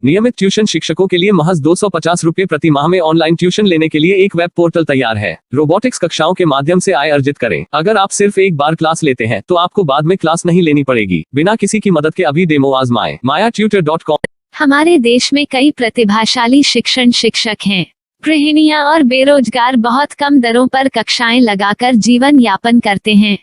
नियमित ट्यूशन शिक्षकों के लिए महज 250 रुपए प्रति माह में ऑनलाइन ट्यूशन लेने के लिए एक वेब पोर्टल तैयार है। रोबोटिक्स कक्षाओं के माध्यम से आय अर्जित करें। अगर आप सिर्फ एक बार क्लास लेते हैं तो आपको बाद में क्लास नहीं लेनी पड़ेगी। बिना किसी की मदद के अभी डेमो आजमाएं। mayatutor.com। हमारे देश में कई प्रतिभाशाली शिक्षक हैं। गृहिणियां और बेरोजगार बहुत कम दरों पर कक्षाएं लगाकर जीवन यापन करते हैं,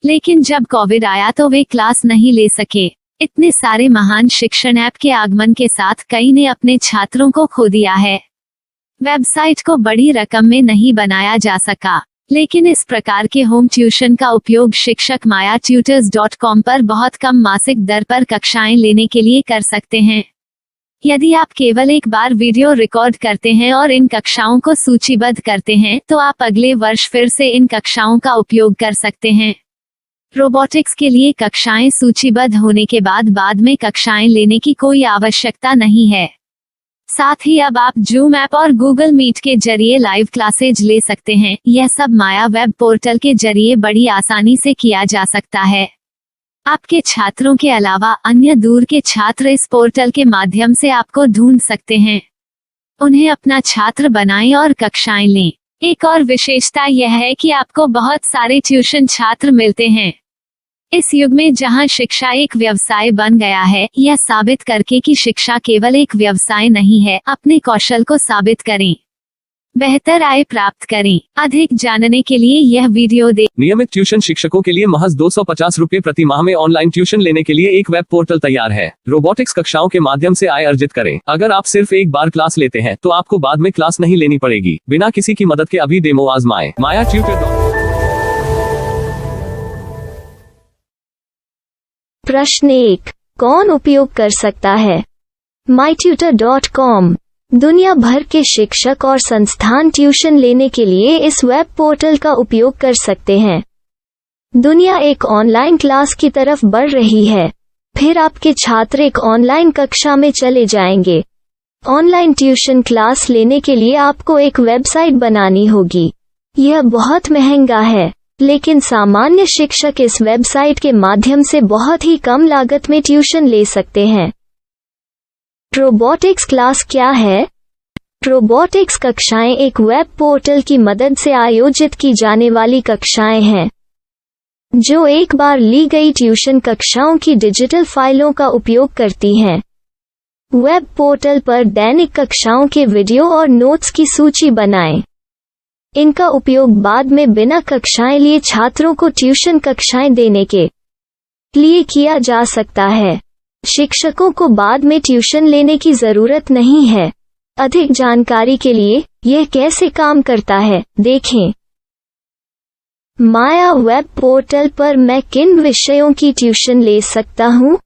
लेकिन जब कोविड आया तो वे क्लास नहीं ले सके। इतने सारे महान शिक्षण ऐप के आगमन के साथ कई ने अपने छात्रों को खो दिया है। वेबसाइट को बड़ी रकम में नहीं बनाया जा सका, लेकिन इस प्रकार के होम ट्यूशन का उपयोग शिक्षक mayatutors.com पर बहुत कम मासिक दर पर कक्षाएं लेने के लिए कर सकते हैं। यदि आप केवल एक बार वीडियो रिकॉर्ड करते हैं और इन कक्षाओं को सूचीबद्ध करते हैं तो आप अगले वर्ष फिर से इन कक्षाओं का उपयोग कर सकते हैं। रोबोटिक्स के लिए कक्षाएं सूचीबद्ध होने के बाद में कक्षाएं लेने की कोई आवश्यकता नहीं है। साथ ही अब आप जूम ऐप और गूगल मीट के जरिए लाइव क्लासेज ले सकते हैं। यह सब माया वेब पोर्टल के जरिए बड़ी आसानी से किया जा सकता है। आपके छात्रों के अलावा अन्य दूर के छात्र इस पोर्टल के माध्यम से आपको ढूंढ सकते हैं। उन्हें अपना छात्र बनाएं और कक्षाएं लें। एक और विशेषता यह है कि आपको बहुत सारे ट्यूशन छात्र मिलते हैं। इस युग में जहां शिक्षा एक व्यवसाय बन गया है, यह साबित करके कि शिक्षा केवल एक व्यवसाय नहीं है, अपने कौशल को साबित करें, बेहतर आय प्राप्त करें। अधिक जानने के लिए यह वीडियो देखें। नियमित ट्यूशन शिक्षकों के लिए महज 250 रुपए प्रति माह में ऑनलाइन ट्यूशन लेने के लिए एक वेब पोर्टल तैयार है। रोबोटिक्स कक्षाओं के माध्यम से आय अर्जित करें। अगर आप सिर्फ एक बार क्लास लेते हैं तो आपको बाद में क्लास नहीं लेनी पड़ेगी। बिना किसी की मदद के अभी डेमो आजमाएं। mayatutor.com। प्रश्न 1, कौन उपयोग कर सकता है? mytutor.com दुनिया भर के शिक्षक और संस्थान ट्यूशन लेने के लिए इस वेब पोर्टल का उपयोग कर सकते हैं। दुनिया एक ऑनलाइन क्लास की तरफ बढ़ रही है। फिर आपके छात्र एक ऑनलाइन कक्षा में चले जाएंगे। ऑनलाइन ट्यूशन क्लास लेने के लिए आपको एक वेबसाइट बनानी होगी। यह बहुत महंगा है, लेकिन सामान्य शिक्षक इस वेबसाइट के माध्यम से बहुत ही कम लागत में ट्यूशन ले सकते हैं। रोबोटिक्स क्लास क्या है? रोबोटिक्स कक्षाएं एक वेब पोर्टल की मदद से आयोजित की जाने वाली कक्षाएं हैं, जो एक बार ली गई ट्यूशन कक्षाओं की डिजिटल फाइलों का उपयोग करती हैं। वेब पोर्टल पर दैनिक कक्षाओं के वीडियो और नोट्स की सूची बनाएं। इनका उपयोग बाद में बिना कक्षाएं लिए छात्रों को ट्यूशन कक्षाएं देने के लिए किया जा सकता है। शिक्षकों को बाद में ट्यूशन लेने की जरूरत नहीं है। अधिक जानकारी के लिए यह कैसे काम करता है, देखें। माया वेब पोर्टल पर मैं किन विषयों की ट्यूशन ले सकता हूँ?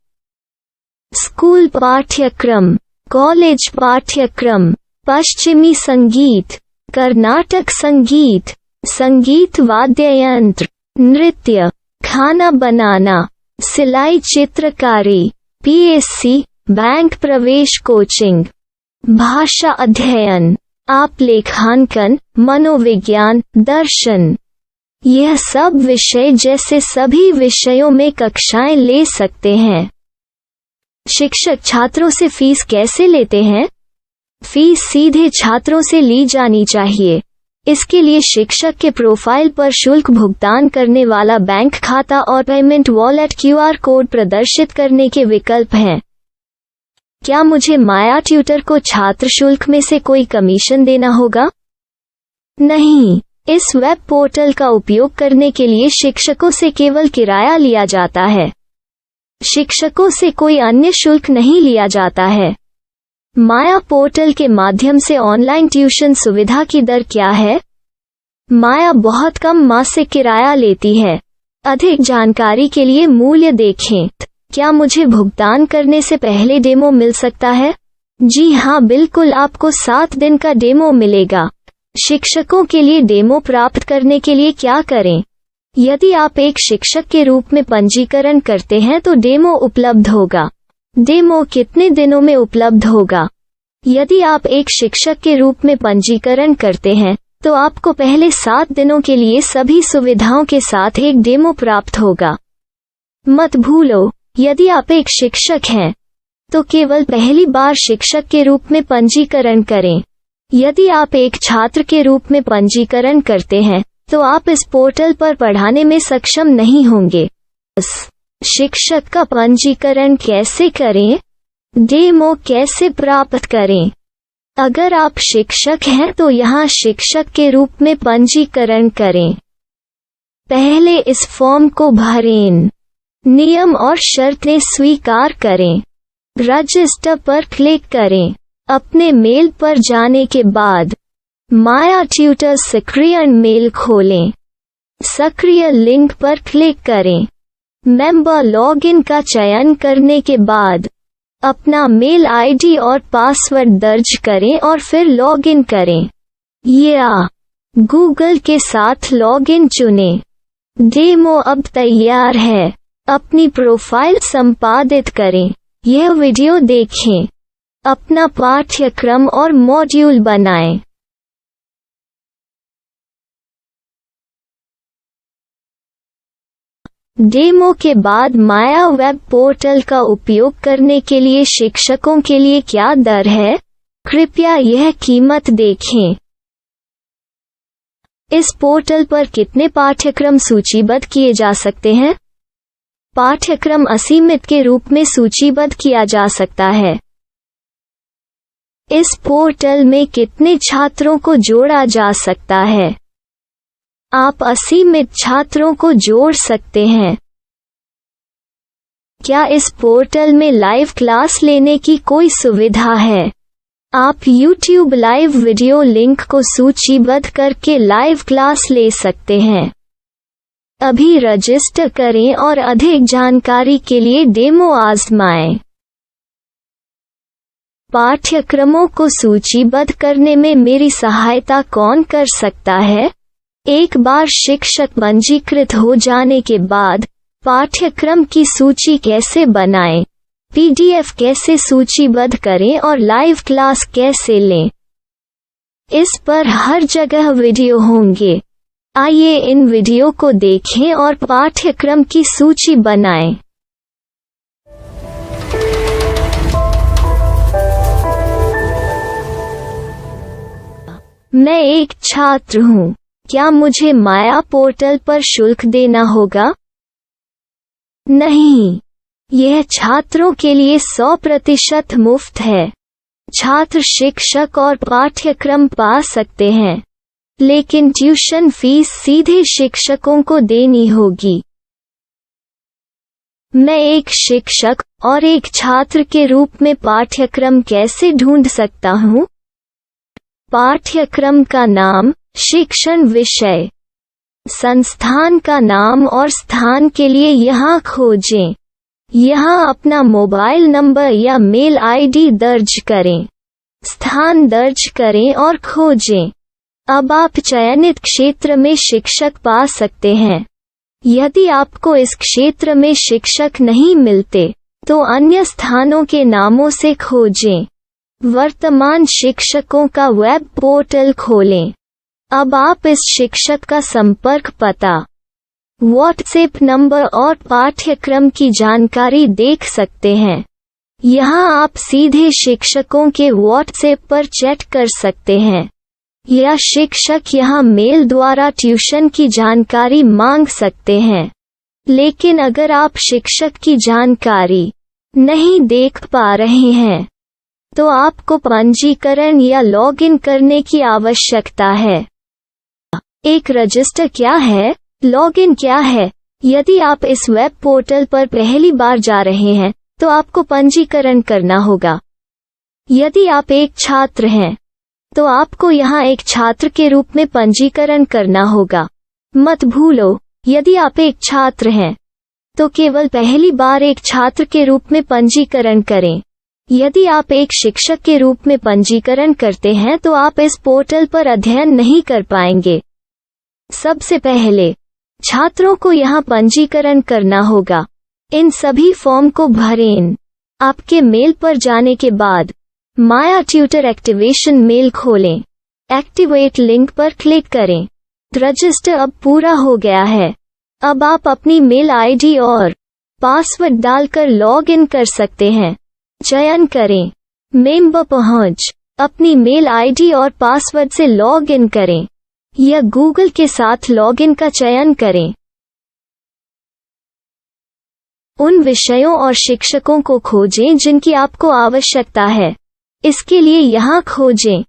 स्कूल पाठ्यक्रम, कॉलेज पाठ्यक्रम, पश्चिमी संगीत, कर्नाटक संगीत, संगीत वाद्य यंत्र, नृत्य, खाना बनाना, सिलाई चित्रकारी, पीएससी, बैंक प्रवेश कोचिंग, भाषा अध्ययन, आप लेखांकन, मनोविज्ञान, दर्शन। यह सब विषय जैसे सभी विषयों में कक्षाएं ले सकते हैं। शिक्षक छात्रों से फीस कैसे लेते हैं? फीस सीधे छात्रों से ली जानी चाहिए। इसके लिए शिक्षक के प्रोफाइल पर शुल्क भुगतान करने वाला बैंक खाता और पेमेंट वॉलेट क्यूआर कोड प्रदर्शित करने के विकल्प हैं। क्या मुझे माया ट्यूटर को छात्र शुल्क में से कोई कमीशन देना होगा? नहीं, इस वेब पोर्टल का उपयोग करने के लिए शिक्षकों से केवल किराया लिया जाता है। शिक्षकों से कोई अन्य शुल्क नहीं लिया जाता है। माया पोर्टल के माध्यम से ऑनलाइन ट्यूशन सुविधा की दर क्या है? माया बहुत कम मासिक किराया लेती है। अधिक जानकारी के लिए मूल्य देखें। क्या मुझे भुगतान करने से पहले डेमो मिल सकता है? जी हाँ, बिल्कुल, आपको 7 दिन का डेमो मिलेगा। शिक्षकों के लिए डेमो प्राप्त करने के लिए क्या करें? यदि आप एक शिक्षक के रूप में पंजीकरण करते हैं तो डेमो उपलब्ध होगा। डेमो कितने दिनों में उपलब्ध होगा? यदि आप एक शिक्षक के रूप में पंजीकरण करते हैं तो आपको पहले 7 दिनों के लिए सभी सुविधाओं के साथ एक डेमो प्राप्त होगा। मत भूलो, यदि आप एक शिक्षक हैं तो केवल पहली बार शिक्षक के रूप में पंजीकरण करें। यदि आप एक छात्र के रूप में पंजीकरण करते हैं तो आप इस पोर्टल पर पढ़ाने में सक्षम नहीं होंगे। शिक्षक का पंजीकरण कैसे करें? डेमो कैसे प्राप्त करें? अगर आप शिक्षक हैं तो यहाँ शिक्षक के रूप में पंजीकरण करें। पहले इस फॉर्म को भरें। नियम और शर्तें स्वीकार करें। रजिस्टर पर क्लिक करें। अपने मेल पर जाने के बाद माया ट्यूटर सक्रिय मेल खोलें। सक्रिय लिंक पर क्लिक करें। मेंबर लॉगिन का चयन करने के बाद अपना मेल आईडी और पासवर्ड दर्ज करें और फिर लॉगिन करें या गूगल के साथ लॉगिन चुनें। डेमो अब तैयार है। अपनी प्रोफाइल संपादित करें। यह वीडियो देखें। अपना पाठ्यक्रम और मॉड्यूल बनाएं। डेमो के बाद माया वेब पोर्टल का उपयोग करने के लिए शिक्षकों के लिए क्या दर है? कृपया यह कीमत देखें। इस पोर्टल पर कितने पाठ्यक्रम सूचीबद्ध किए जा सकते हैं? पाठ्यक्रम असीमित के रूप में सूचीबद्ध किया जा सकता है। इस पोर्टल में कितने छात्रों को जोड़ा जा सकता है? आप असीमित छात्रों को जोड़ सकते हैं। क्या इस पोर्टल में लाइव क्लास लेने की कोई सुविधा है? आप YouTube लाइव वीडियो लिंक को सूचीबद्ध करके लाइव क्लास ले सकते हैं। अभी रजिस्टर करें और अधिक जानकारी के लिए डेमो आजमाएं। पाठ्यक्रमों को सूचीबद्ध करने में मेरी सहायता कौन कर सकता है? एक बार शिक्षक पंजीकृत हो जाने के बाद पाठ्यक्रम की सूची कैसे बनाएं, PDF कैसे सूचीबद्ध करें और लाइव क्लास कैसे लें, इस पर हर जगह वीडियो होंगे। आइए इन वीडियो को देखें और पाठ्यक्रम की सूची बनाएं। मैं एक छात्र हूँ। क्या मुझे माया पोर्टल पर शुल्क देना होगा? नहीं, यह छात्रों के लिए 100% मुफ्त है। छात्र शिक्षक और पाठ्यक्रम पा सकते हैं, लेकिन ट्यूशन फीस सीधे शिक्षकों को देनी होगी। मैं एक शिक्षक और एक छात्र के रूप में पाठ्यक्रम कैसे ढूंढ सकता हूँ? पाठ्यक्रम का नाम, शिक्षण विषय, संस्थान का नाम और स्थान के लिए यहाँ खोजें। यहाँ अपना मोबाइल नंबर या मेल आईडी दर्ज करें। स्थान दर्ज करें और खोजें। अब आप चयनित क्षेत्र में शिक्षक पा सकते हैं। यदि आपको इस क्षेत्र में शिक्षक नहीं मिलते, तो अन्य स्थानों के नामों से खोजें। वर्तमान शिक्षकों का वेब पोर्टल खोलें। अब आप इस शिक्षक का संपर्क पता, व्हाट्सएप नंबर और पाठ्यक्रम की जानकारी देख सकते हैं। यहाँ आप सीधे शिक्षकों के व्हाट्सएप पर चैट कर सकते हैं या शिक्षक यहाँ मेल द्वारा ट्यूशन की जानकारी मांग सकते हैं। लेकिन अगर आप शिक्षक की जानकारी नहीं देख पा रहे हैं, तो आपको पंजीकरण या लॉगिन करने की आवश्यकता है। एक रजिस्टर क्या है? लॉगिन क्या है? यदि आप इस वेब पोर्टल पर पहली बार जा रहे हैं, तो आपको पंजीकरण करना होगा। यदि आप एक छात्र हैं, तो आपको यहाँ एक छात्र के रूप में पंजीकरण करना होगा। मत भूलो, यदि आप एक छात्र हैं, तो केवल पहली बार एक छात्र के रूप में पंजीकरण करें। यदि आप एक शिक्षक के रूप में पंजीकरण करते हैं तो आप इस पोर्टल पर अध्ययन नहीं कर पाएंगे। सबसे पहले छात्रों को यहाँ पंजीकरण करना होगा। इन सभी फॉर्म को भरें। आपके मेल पर जाने के बाद माया ट्यूटर एक्टिवेशन मेल खोलें। एक्टिवेट लिंक पर क्लिक करें। रजिस्टर अब पूरा हो गया है। अब आप अपनी मेल आईडी और पासवर्ड डालकर लॉग इन कर सकते हैं। चयन करें। मेंबर पहुंच। अपनी मेल आईडी और पासवर्ड से लॉग इन करें या गूगल के साथ लॉगिन का चयन करें। उन विषयों और शिक्षकों को खोजें जिनकी आपको आवश्यकता है। इसके लिए यहाँ खोजें।